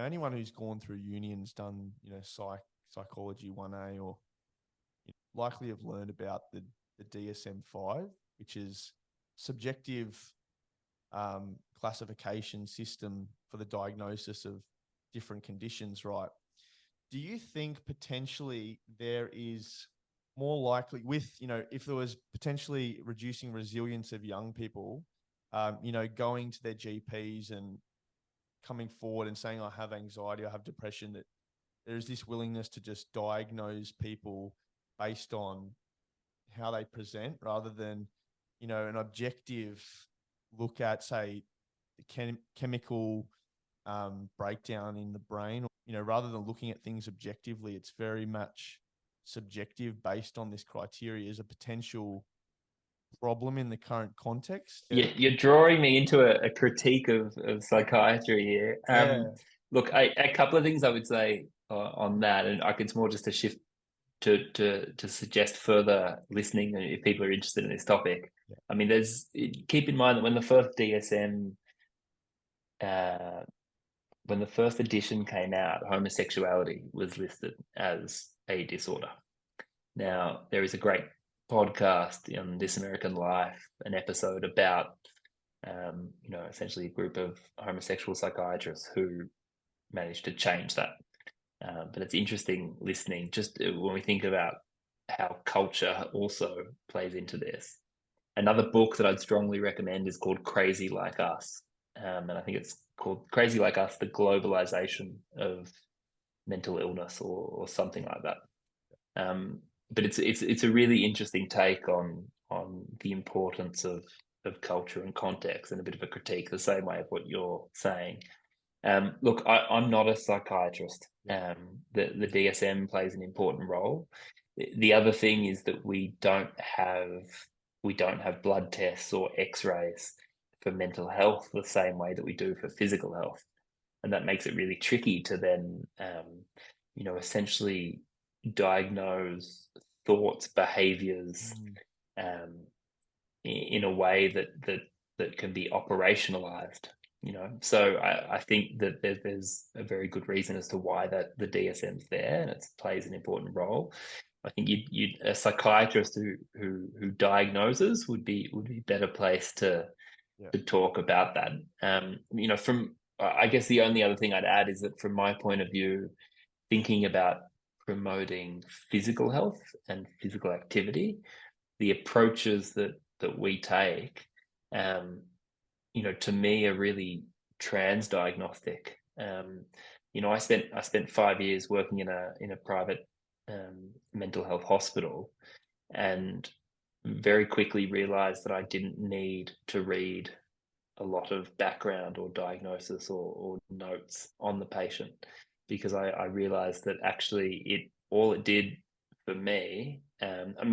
anyone who's gone through uni and's done, psychology 1A or likely have learned about the DSM-5, which is subjective classification system for the diagnosis of different conditions, right? Do you think potentially there is more likely with, if there was potentially reducing resilience of young people, going to their GPs and coming forward and saying, I have anxiety, I have depression, that there's this willingness to just diagnose people based on how they present rather than, an objective look at, say, the chemical breakdown in the brain, rather than looking at things objectively, it's very much subjective based on this criteria as a potential problem in the current context. You're drawing me into a critique of psychiatry here. Look, a couple of things I would say on that, and it's more just a shift to suggest further listening if people are interested in this topic. Yeah. I mean, keep in mind that when the first DSM, when the first edition came out, homosexuality was listed as a disorder. Now, there is a great podcast on This American Life, an episode about, essentially a group of homosexual psychiatrists who managed to change that. But it's interesting listening just when we think about how culture also plays into this. Another book that I'd strongly recommend is called Crazy Like Us. And I think it's called Crazy Like Us, the Globalization of Mental Illness or something like that. But it's a really interesting take on the importance of culture and context, and a bit of a critique the same way of what you're saying. Look, I'm not a psychiatrist. The DSM plays an important role. The other thing is that we don't have blood tests or X-rays for mental health the same way that we do for physical health, and that makes it really tricky to then, essentially diagnose thoughts, behaviors, in a way that can be operationalized. So I think that there's a very good reason as to why that the DSM's there, and it plays an important role. I think a psychiatrist who diagnoses would be better placed to talk about that. I guess the only other thing I'd add is that from my point of view, thinking about promoting physical health and physical activity, the approaches that we take, to me are really transdiagnostic. I spent 5 years working in a private mental health hospital, and very quickly realized that I didn't need to read a lot of background or diagnosis or notes on the patient, because I realized that actually all it did for me,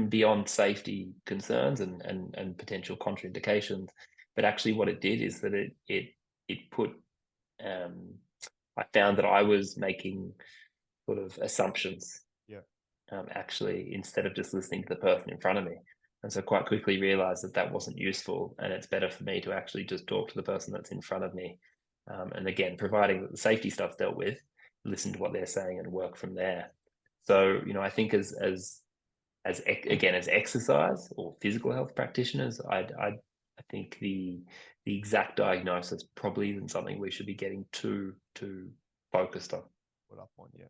beyond safety concerns and potential contraindications, but actually what it did is that it put, I found that I was making sort of assumptions, actually, instead of just listening to the person in front of me. And so quite quickly realized that wasn't useful, and it's better for me to actually just talk to the person that's in front of me. And again, providing that the safety stuff's dealt with, listen to what they're saying and work from there. So, I think as exercise or physical health practitioners, I think the exact diagnosis probably isn't something we should be getting too focused on. Put up on, yeah.